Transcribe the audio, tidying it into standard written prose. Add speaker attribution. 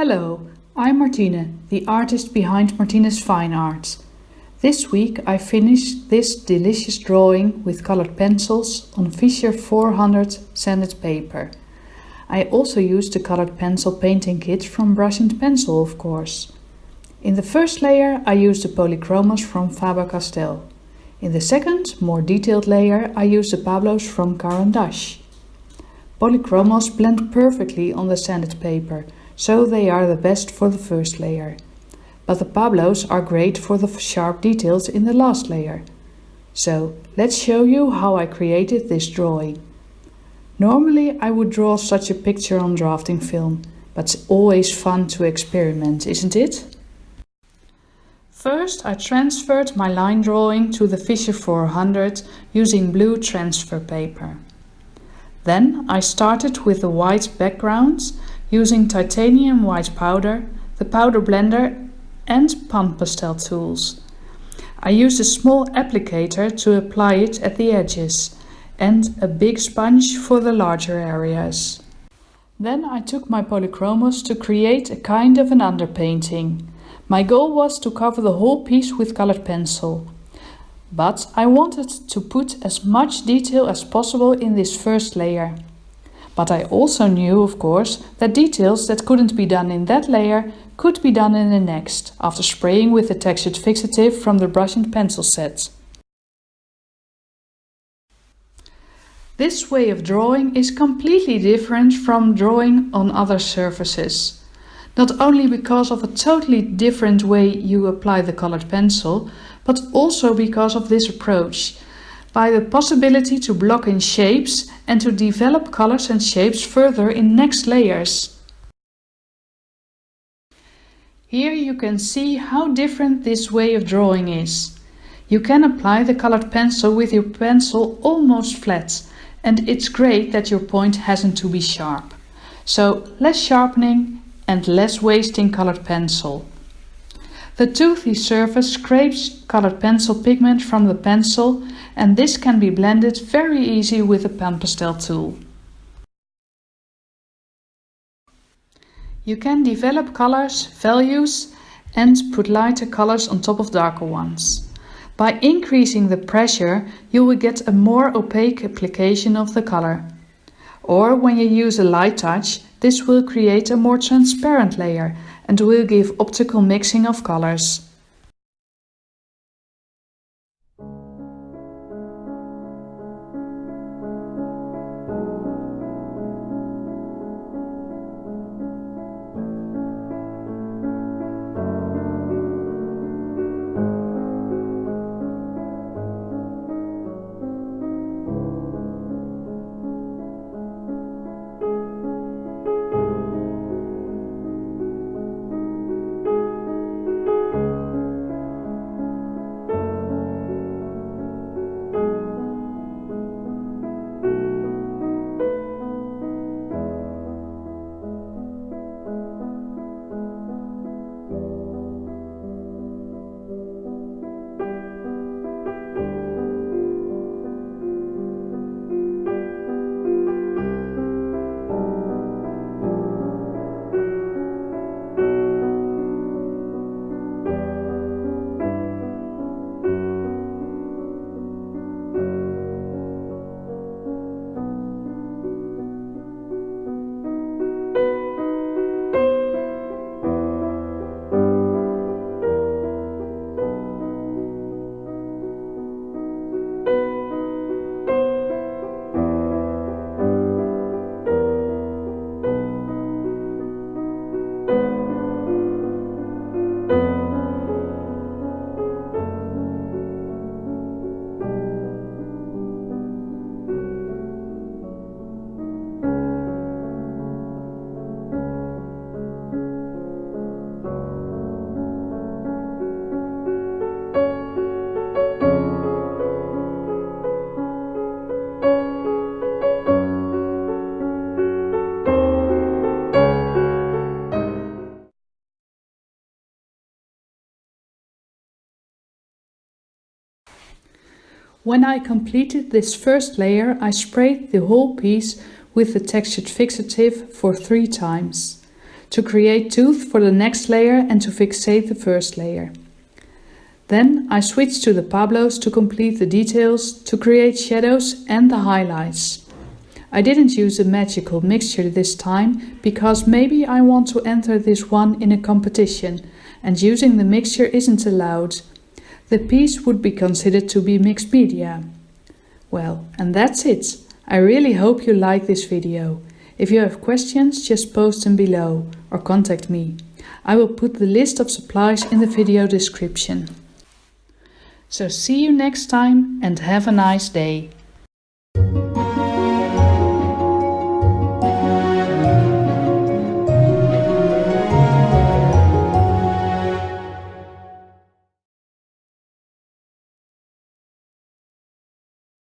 Speaker 1: Hello, I'm Martine, the artist behind Martine's Fine Art. This week I finished this delicious drawing with colored pencils on Fisher 400 sanded paper. I also used the colored pencil painting kit from Brush and Pencil, of course. In the first layer I used the polychromos from Faber Castell. In the second, more detailed layer I used the Pablos from Caran D'ache. Polychromos blend perfectly on the sanded paper, so they are the best for the first layer. But the Pablos are great for the sharp details in the last layer. So let's show you how I created this drawing. Normally I would draw such a picture on drafting film, but it's always fun to experiment, isn't it? First I transferred my line drawing to the Fisher 400 using blue transfer paper. Then I started with the white backgrounds using titanium white powder, the powder blender and pan pastel tools. I used a small applicator to apply it at the edges and a big sponge for the larger areas. Then I took my polychromos to create a kind of an underpainting. My goal was to cover the whole piece with colored pencil. But I wanted to put as much detail as possible in this first layer. But I also knew, of course, that details that couldn't be done in that layer could be done in the next, after spraying with the textured fixative from the Brush and Pencil set. This way of drawing is completely different from drawing on other surfaces. Not only because of a totally different way you apply the colored pencil, but also because of this approach, by the possibility to block in shapes and to develop colors and shapes further in next layers. Here you can see how different this way of drawing is. You can apply the colored pencil with your pencil almost flat, and it's great that your point hasn't to be sharp. So less sharpening and less wasting colored pencil. The toothy surface scrapes colored pencil pigment from the pencil, and this can be blended very easy with a pan pastel tool. You can develop colors, values and put lighter colors on top of darker ones. By increasing the pressure, you will get a more opaque application of the color. Or when you use a light touch, this will create a more transparent layer and will give optical mixing of colors. When I completed this first layer, I sprayed the whole piece with the textured fixative for 3 times. to create tooth for the next layer and to fixate the first layer. Then I switched to the Pablos to complete the details, to create shadows and the highlights. I didn't use a magical mixture this time because maybe I want to enter this one in a competition and using the mixture isn't allowed. The piece would be considered to be mixed media. Well, and that's it. I really hope you like this video. If you have questions, just post them below or contact me. I will put the list of supplies in the video description. So see you next time and have a nice day.